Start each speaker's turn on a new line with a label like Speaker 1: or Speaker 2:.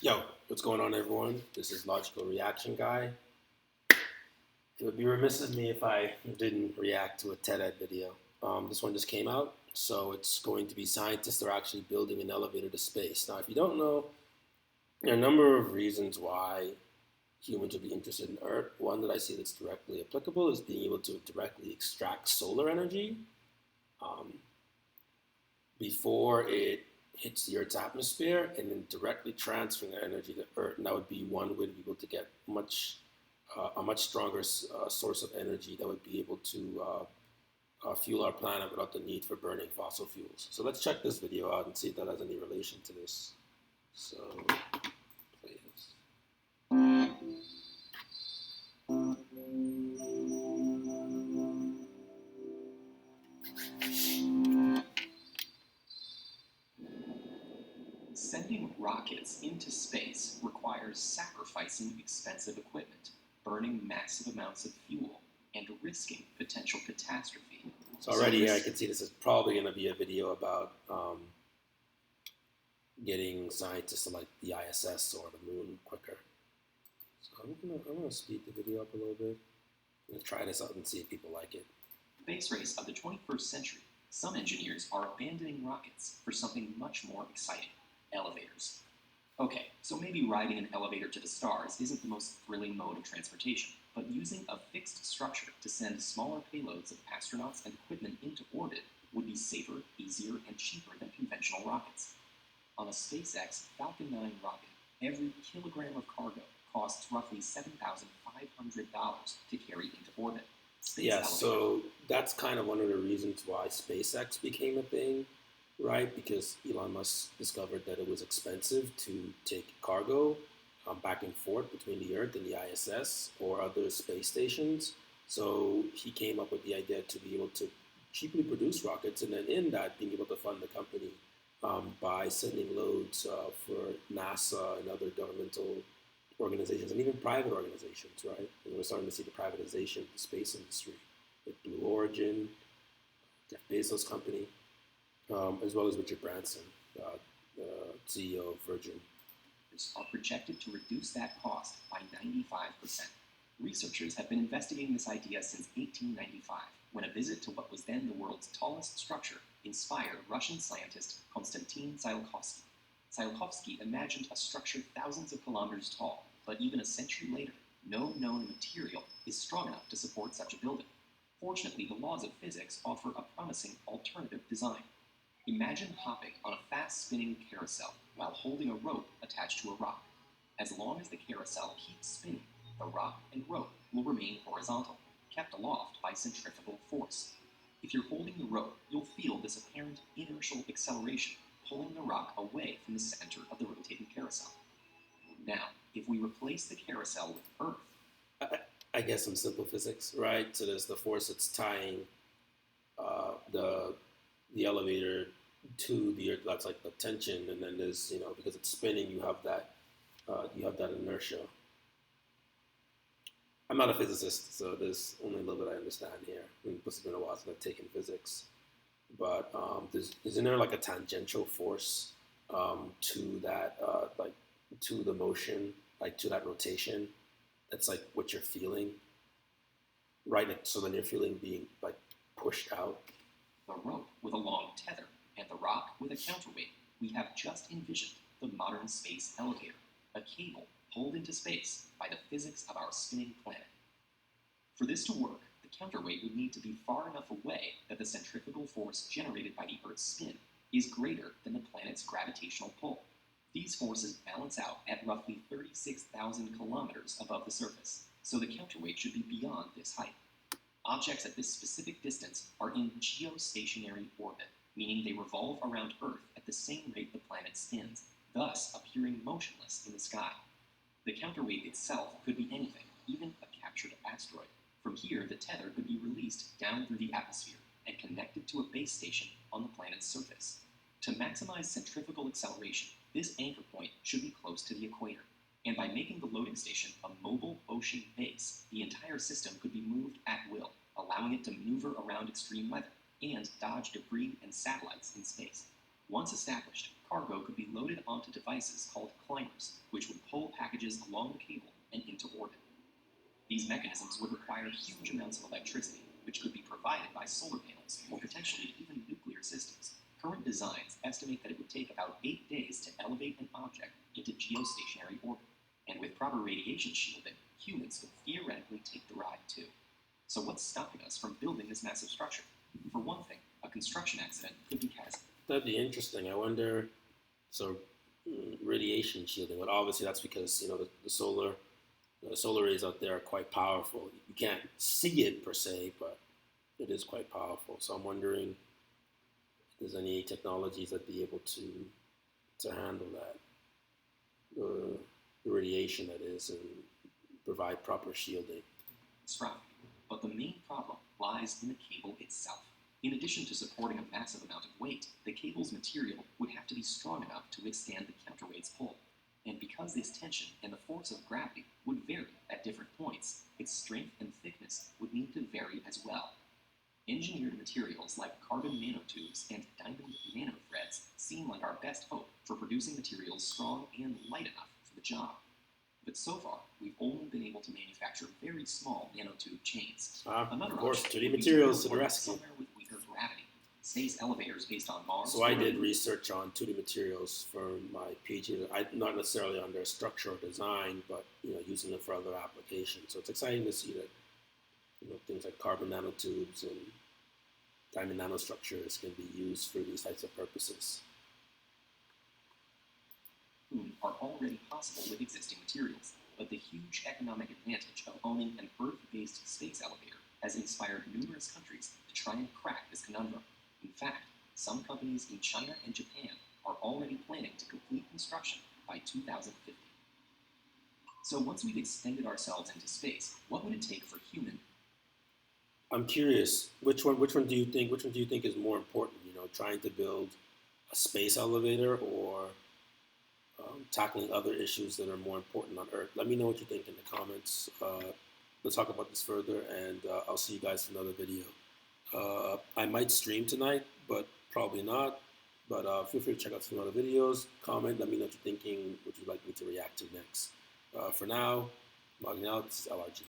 Speaker 1: Yo, what's going on, everyone? This is Logical Reaction Guy. It would be remiss of me if I didn't react to a TED video. This one just came out, so it's going to be scientists are actually building an elevator to space. Now, if you don't know, there are a number of reasons why humans would be interested in Earth. One that I see that's directly applicable is being able to directly extract solar energy um, before it hits the Earth's atmosphere and then directly transferring that energy to Earth. And that would be one way to be able to get a much stronger source of energy that would be able to fuel our planet without the need for burning fossil fuels. So let's check this video out and see if that has any relation to this. So, play this.
Speaker 2: Sending rockets into space requires sacrificing expensive equipment, burning massive amounts of fuel, and risking potential catastrophe.
Speaker 1: So already here I can see this is probably going to be a video about getting scientists to like the ISS or the moon quicker. So I'm gonna speed the video up a little bit. I'm gonna try this out and see if people like it.
Speaker 2: Space race of the 21st century. Some engineers are abandoning rockets for something much more exciting: elevators. Okay, so maybe riding an elevator to the stars isn't the most thrilling mode of transportation, but using a fixed structure to send smaller payloads of astronauts and equipment into orbit would be safer, easier, and cheaper than conventional rockets. On a SpaceX Falcon 9 rocket, every kilogram of cargo costs roughly $7,500 to carry into orbit.
Speaker 1: So that's kind of one of the reasons why SpaceX became a thing, right? Because Elon Musk discovered that it was expensive to take cargo back and forth between the Earth and the ISS or other space stations. So he came up with the idea to be able to cheaply produce rockets, and then in that, being able to fund the company by sending loads for NASA and other governmental organizations and even private organizations, right? And we're starting to see the privatization of the space industry with Blue Origin, Jeff Bezos' company, as well as Richard Branson, the CEO of Virgin.
Speaker 2: Are projected to reduce that cost by 95%. Researchers have been investigating this idea since 1895, when a visit to what was then the world's tallest structure inspired Russian scientist Konstantin Tsiolkovsky. Tsiolkovsky imagined a structure thousands of kilometers tall, but even a century later, no known material is strong enough to support such a building. Fortunately, the laws of physics offer a promising alternative design. Imagine hopping on a fast-spinning carousel while holding a rope attached to a rock. As long as the carousel keeps spinning, the rock and rope will remain horizontal, kept aloft by centrifugal force. If you're holding the rope, you'll feel this apparent inertial acceleration pulling the rock away from the center of the rotating carousel. Now, if we replace the carousel with Earth,
Speaker 1: I guess some simple physics, right? So there's the force that's tying the elevator to the Earth. That's like the tension, and then there's because it's spinning, you have that inertia. I'm not a physicist, so there's only a little bit I understand here. It's been a while since I've taken physics, but isn't there like a tangential force to that to the motion, like to that rotation? That's like what you're feeling, right? So then you're feeling being like pushed out.
Speaker 2: The rope with a long tether and the rock with a counterweight, we have just envisioned the modern space elevator, a cable pulled into space by the physics of our spinning planet. For this to work, the counterweight would need to be far enough away that the centrifugal force generated by the Earth's spin is greater than the planet's gravitational pull. These forces balance out at roughly 36,000 kilometers above the surface, so the counterweight should be beyond this height. Objects at this specific distance are in geostationary orbit, meaning they revolve around Earth at the same rate the planet spins, thus appearing motionless in the sky. The counterweight itself could be anything, even a captured asteroid. From here, the tether could be released down through the atmosphere and connected to a base station on the planet's surface. To maximize centrifugal acceleration, this anchor point should be close to the equator, and by making the loading station a mobile ocean base, the entire system could be moved at will, allowing it to maneuver around extreme weather and dodge debris and satellites in space. Once established, cargo could be loaded onto devices called climbers, which would pull packages along the cable and into orbit. These mechanisms would require huge amounts of electricity, which could be provided by solar panels or potentially even nuclear systems. Current designs estimate that it would take about 8 days to elevate an object into geostationary orbit, and with proper radiation shielding, humans could theoretically take the ride too. So what's stopping us from building this massive structure? For one thing, a construction accident could be catastrophic.
Speaker 1: That'd be interesting. I wonder. So, radiation shielding. But obviously, that's because the solar rays out there are quite powerful. You can't see it per se, but it is quite powerful. So I'm wondering if there's any technologies that be able to handle that, the radiation that is, and provide proper shielding.
Speaker 2: Right. But the main problem lies in the cable itself. In addition to supporting a massive amount of weight, the cable's material would have to be strong enough to withstand the counterweight's pull. And because this tension and the force of gravity would vary at different points, its strength and thickness would need to vary as well. Engineered materials like carbon nanotubes and diamond nanothreads seem like our best hope for producing materials strong and light enough for the job. But so far, we've only been able to manufacture very small nanotube chains.
Speaker 1: Of course, 2D materials to the rescue.
Speaker 2: Somewhere with weaker gravity. Space elevators based on Mars.
Speaker 1: So I did research on 2D materials for my PhD. Not necessarily on their structure or design, but using it for other applications. So it's exciting to see that things like carbon nanotubes and diamond nanostructures can be used for these types of purposes.
Speaker 2: Are already possible with existing materials, but the huge economic advantage of owning an Earth-based space elevator has inspired numerous countries to try and crack this conundrum. In fact, some companies in China and Japan are already planning to complete construction by 2050. So once we've extended ourselves into space, what would it take for human?
Speaker 1: I'm curious, which one do you think is more important? Trying to build a space elevator or tackling other issues that are more important on Earth. Let me know what you think in the comments. Let's talk about this further, and I'll see you guys for another video. I might stream tonight, but probably not. But feel free to check out some other videos. Comment, let me know what you're thinking, what you'd like me to react to next. For now, logging out, this is LRG.